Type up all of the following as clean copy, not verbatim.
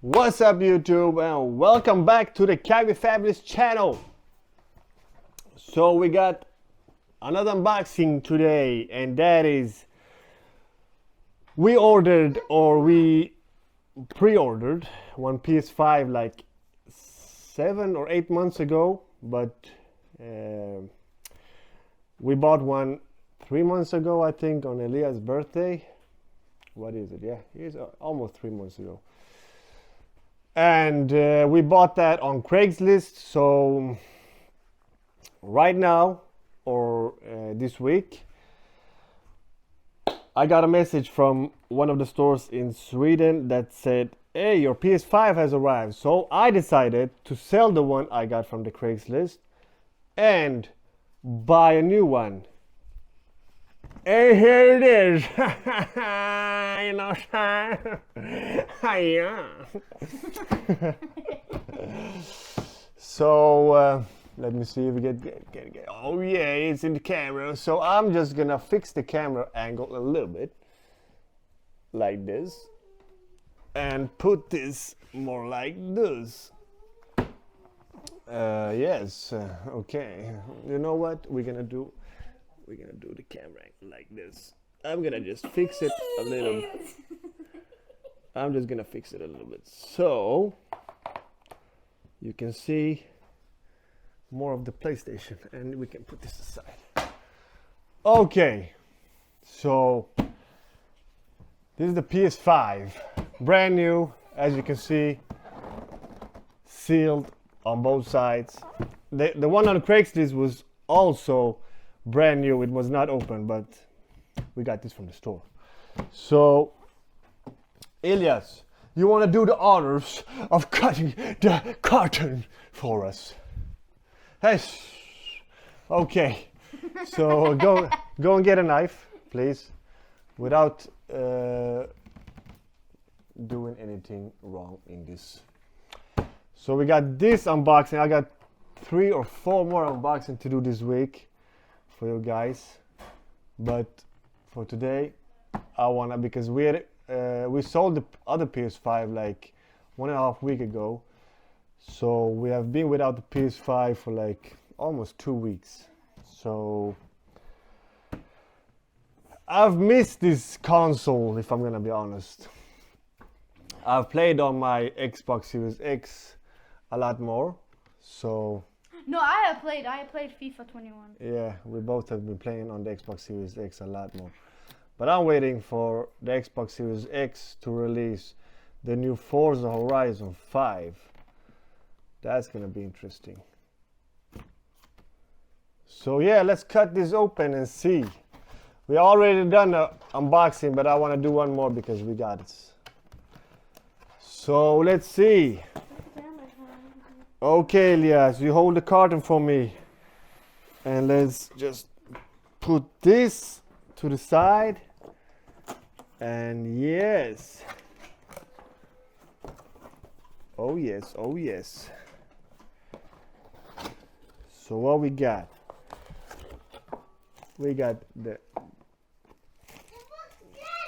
What's up YouTube and welcome back to the Kagby Fabulous channel. So we got another unboxing today, and that is we pre-ordered one PS5 like 7 or 8 months ago, but we bought one 3 months ago, I think, on Elias' birthday. What is it? Yeah, it's almost 3 months ago. And we bought that on Craigslist. So right now, or this week, I got a message from one of the stores in Sweden that said, hey, your PS5 has arrived. So I decided to sell the one I got from the Craigslist and buy a new one. And here it is. You know, yeah. So let me see if we get. Oh yeah, it's in the camera. So I'm just gonna fix the camera angle a little bit, like this, and put this more like this. Yes. Okay. You know what we're gonna do? We're gonna do the camera like this. I'm gonna just fix it a little. I'm just gonna fix it a little bit so you can see more of the PlayStation, and we can put this aside. Okay, so this is the PS5, brand new, as you can see, sealed on both sides. The one on Craigslist was also brand new. It was not open, but we got this from the store. So Elias, you want to do the honors of cutting the carton for us? Hey, okay. So go and get a knife, please, without doing anything wrong in this. So we got this unboxing. I got 3 or 4 more unboxing to do this week for you guys, but for today I wanna, because we sold the other PS5 like 1.5 weeks ago, so we have been without the PS5 for like almost 2 weeks. So I've missed this console, if I'm gonna be honest. I've played on my Xbox Series X a lot more, so no, I have played FIFA 21. yeah, we both have been playing on the Xbox Series X a lot more. But I'm waiting for the Xbox Series X to release the new Forza Horizon 5. That's gonna be interesting. So yeah, let's cut this open and see. We already done the unboxing, but I want to do one more because we got it. So let's see. Okay, Elias, you hold the carton for me, and let's just put this to the side. And yes, oh yes, oh yes. So what we got? We got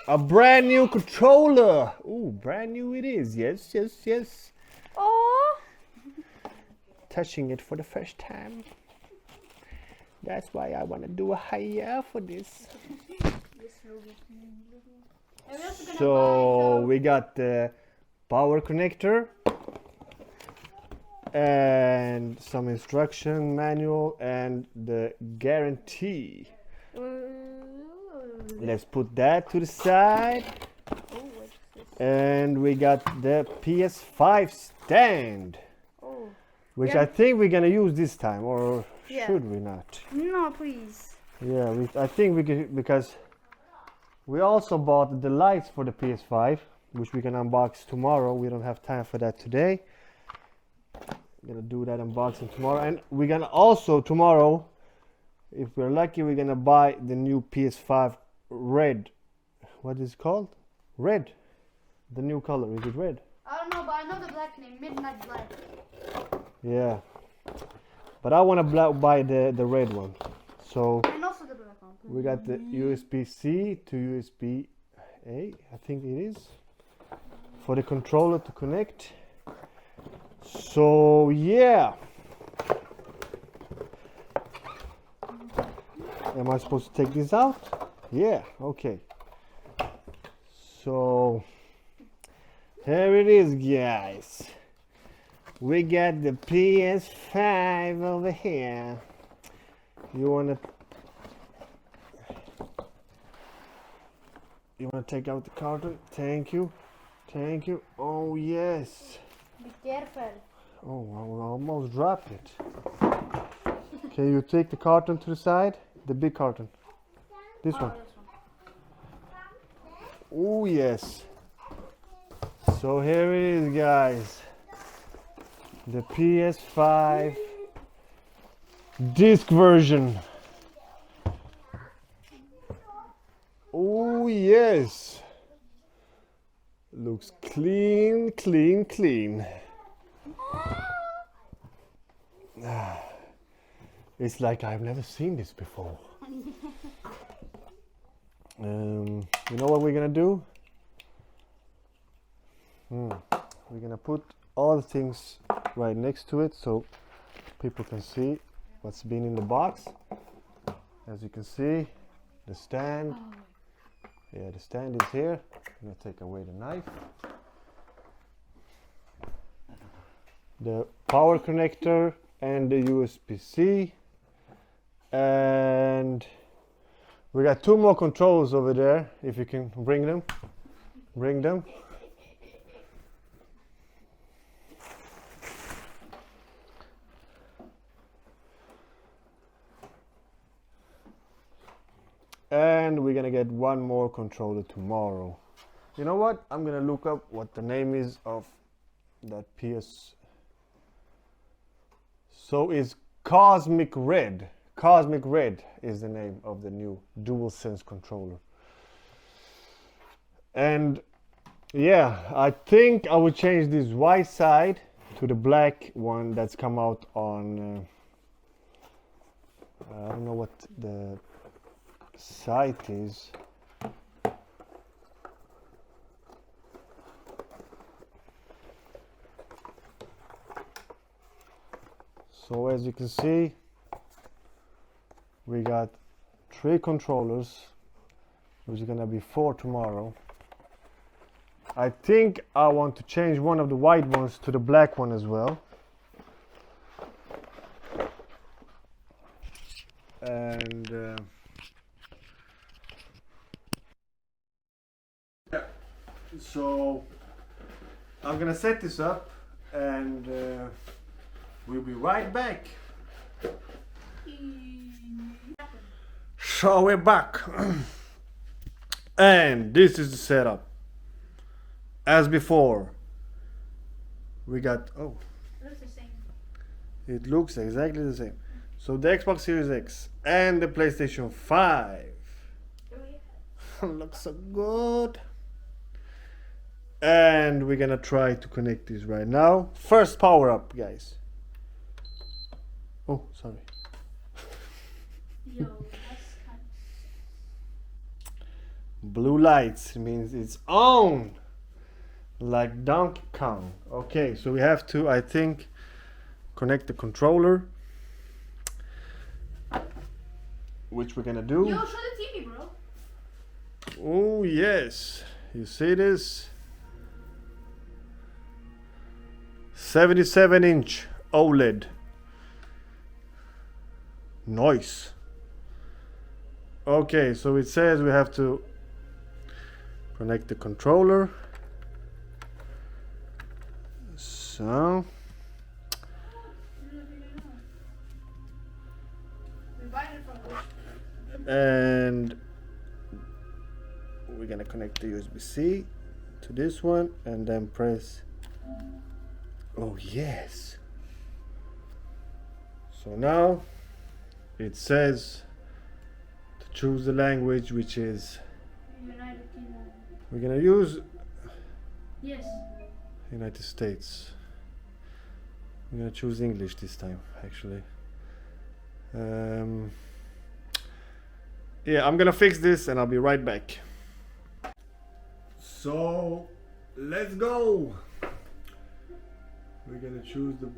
a brand new controller. Ooh, brand new it is. Yes, yes, yes. Oh, Touching it for the first time. That's why I want to do a higher for this. So we got the power connector and some instruction manual and the guarantee. Let's put that to the side. And we got the PS5 stand, which Yeah. I think we're gonna use this time, or Yeah. should we not? no, please. Yeah, I think we could, because we also bought the lights for the PS5, which we can unbox tomorrow. We don't have time for that today. We're gonna do that unboxing tomorrow, and we're gonna also tomorrow, if we're lucky, we're gonna buy the new PS5 red. What is it called? Red. The new color, is it red? I don't know, but I know the black name, Midnight Black. Yeah, but I want to buy the red one. So And also the black one. we got the USB-C to USB-A, I think it is, for the controller to connect. So yeah. Am I supposed to take this out? Yeah, okay. So here it is, guys. We got the PS5 over here. You wanna take out the carton? Thank you. Thank you. Oh yes. Be careful. Oh, I almost dropped it. Can you take the carton to the side? The big carton. This one. Oh yes. So here it is, guys. The PS5 disc version. Oh yes. Looks clean, clean, clean. It's like I've never seen this before. You know what we're gonna do? We're gonna put all the things right next to it so people can see what's been in the box. As you can see, the stand. Yeah, the stand is here. I'm gonna take away the knife. The power connector and the USB-C. And we got two more controls over there. If you can bring them. Bring them. And we're gonna get one more controller tomorrow. You know what? I'm gonna look up what the name is of that PS. So it's Cosmic Red. Cosmic Red is the name of the new DualSense controller. And yeah, I think I would change this white side to the black one that's come out on I don't know what the site is. So as you can see, we got 3 controllers, which is gonna be 4 tomorrow. I think I want to change one of the white ones to the black one as well. And so I'm gonna set this up and we'll be right back. So we're back. And this is the setup. As before, we got, oh, Looks the same. it looks exactly the same. So the Xbox Series X and the PlayStation 5 looks so good. And we're gonna try to connect this right now. First power up, guys. Oh, sorry. Yo, that's kind Blue lights means it's on, like Donkey Kong. Okay, so we have to, I think, connect the controller, which we're gonna do. Yo, show the TV, bro. Oh yes, you see this? 77-inch OLED. Nice. Okay, so it says we have to connect the controller. So and we're gonna connect the USB-C to this one and then press. Oh yes. So now it says to choose the language, which is United Kingdom. we're gonna use Yes. United States. I'm gonna choose English this time, actually. Yeah, I'm gonna fix this and I'll be right back. So Let's go. We're gonna choose the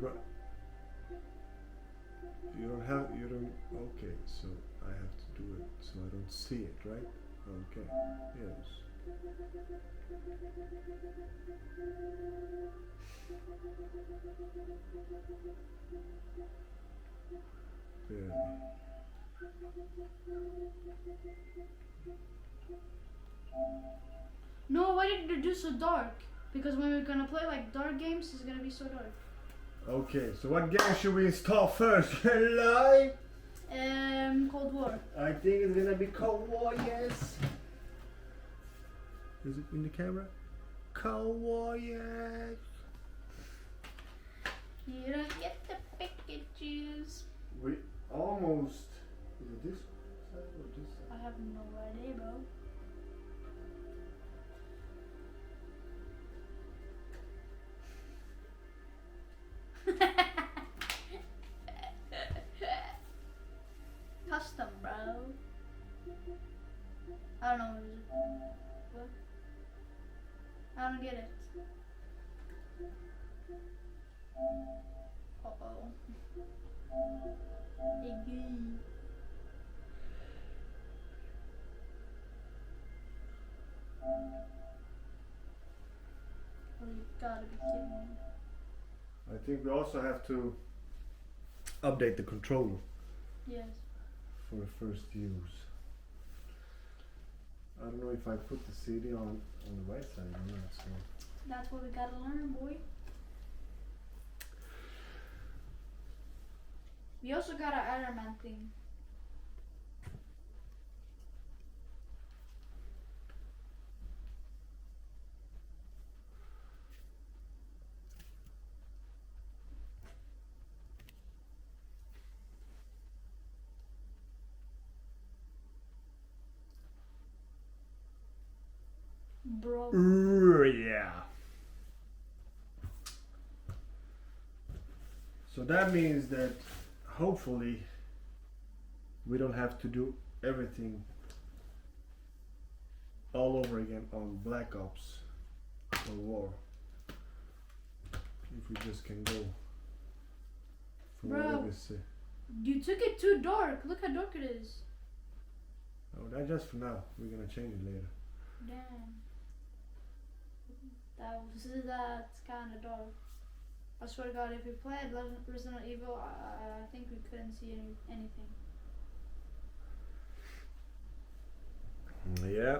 you don't okay, so I have to do it so I don't see it, right? Okay. Yes. There. No, why did you do so dark? Because when we're gonna play like dark games, it's gonna be so dark. Okay, so what game should we install first? Lie? Cold War. I think it's gonna be Cold War, yes. Is it in the camera? Cold War, yes. You don't get the Pikachus. We almost. Is it this side or this I side? have no idea, bro. Custom, bro. I don't know what is it. What? I don't get it. Uh-oh. Iggy. Oh, you gotta be kidding me. I think we also have to update the controller Yes. for the first use. I don't know if I put the CD on the right side or not, so. That's what we gotta learn, boy. We also got an Iron Man thing. Bro. Yeah. So that means that hopefully we don't have to do everything all over again on Black Ops or War. If we just can go for Bro. whatever it's, You took it too dark. Look how dark it is. oh, that's just for now. We're gonna change it later. Damn. That's kind of dark. I swear to God, if we played Resident Evil, I think we couldn't see anything. Yeah.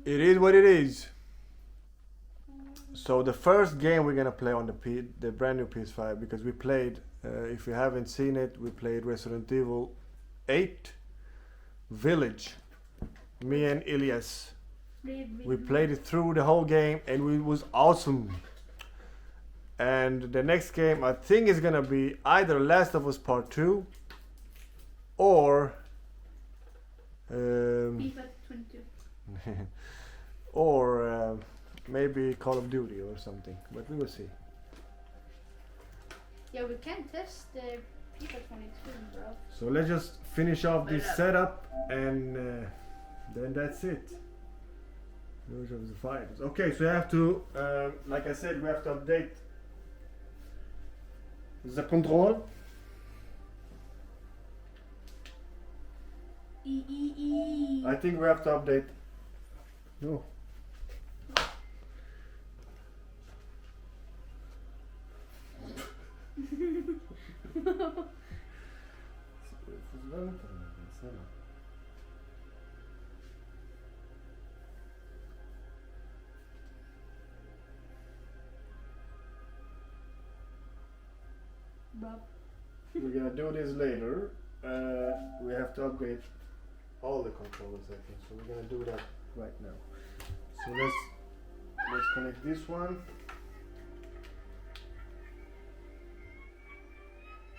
It is what it is. So the first game we're gonna play on the brand new PS5, because we played, if you haven't seen it, we played Resident Evil 8 Village. Me and Elias. We played it through the whole game and it was awesome. And the next game I think is gonna be either Last of Us Part 2 or FIFA 22. or maybe Call of Duty or something, but we will see. Yeah, we can test the FIFA 22, bro. So let's just finish off this setup and then that's it. Those are the fighters. Okay, so you have to, like I said, we have to update the control. I think we have to update. No. Bro. We're gonna do this later. We have to upgrade all the controllers, I think. So we're gonna do that right now. So let's connect this one.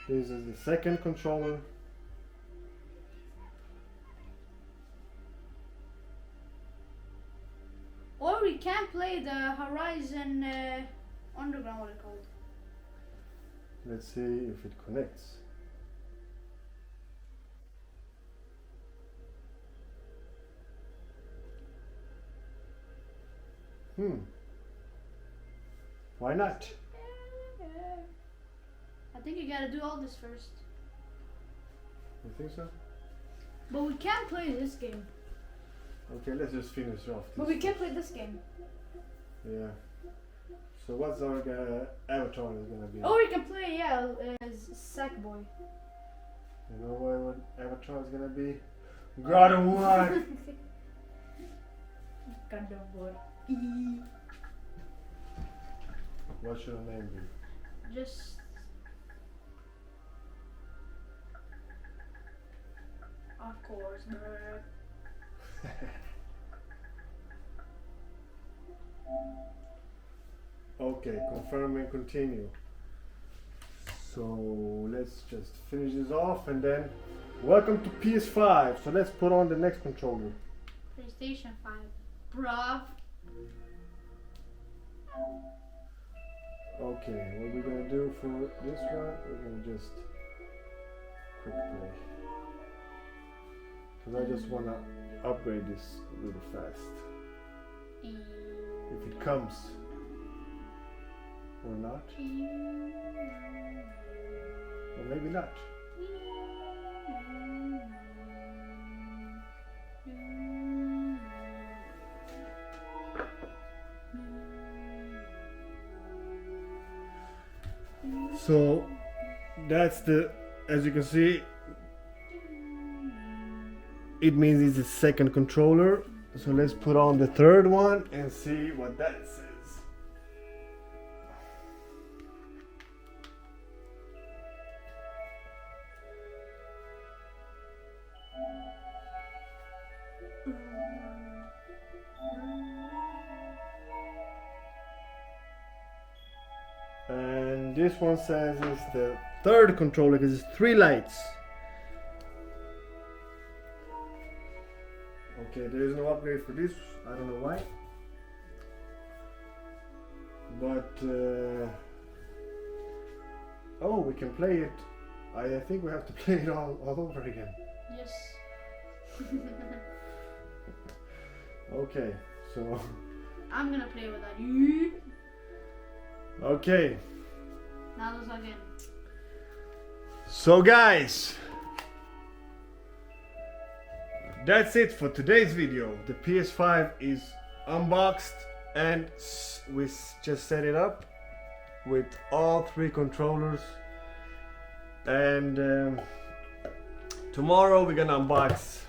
This is the second controller. Or we can play the Horizon Underground, what it called. Let's see if it connects. Why not? I think you gotta do all this first. You think so? But we can't play this game. Okay, let's just finish off this. But we can't play this game. Yeah. So what's our avatar is gonna be? Oh, we can play, yeah, as Sackboy. You know what avatar is gonna be? God of War! God of War. What should her name be? Just... Of course, bruh. Okay, confirm and continue. So let's just finish this off and then welcome to PS5. So let's put on the next controller. PlayStation 5. Bruv. Okay, what we're gonna do for this one, we're gonna just quick play. Because I just wanna upgrade this a little fast. If it comes or not. Or maybe not. So that's the, as you can see, it means it's the second controller. So let's put on the third one and see what that says. And this one says it's the third controller because it's 3 lights. Okay, there is no upgrade for this. I don't know why. But oh, we can play it. I think we have to play it all over again. Yes. Okay, so I'm gonna play with that. You. okay. Now let's log in. So guys, that's it for today's video. The PS5 is unboxed and we just set it up with all 3 controllers. And tomorrow we're gonna unbox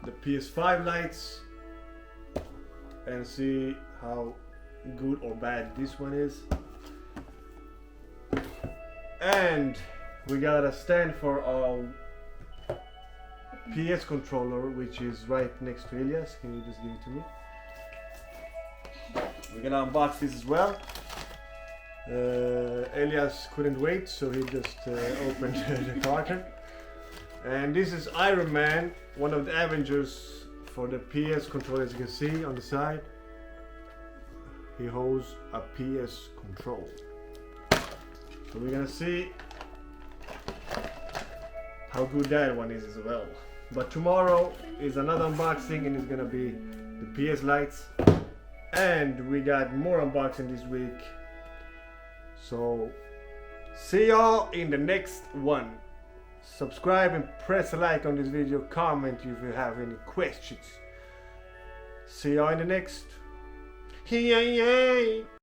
the PS5 lights and see how good or bad this one is. And we got a stand for our PS controller, which is right next to Elias. Can you just give it to me? We're gonna unbox this as well. Elias couldn't wait, so he just opened the carton. And this is Iron Man, one of the Avengers for the PS controller. As you can see on the side, he holds a PS control. So we're gonna see how good that one is as well. But tomorrow is another unboxing and it's gonna be the PS lights. And we got more unboxing this week. So see y'all in the next one. Subscribe and press a like on this video. Comment if you have any questions. See y'all in the next.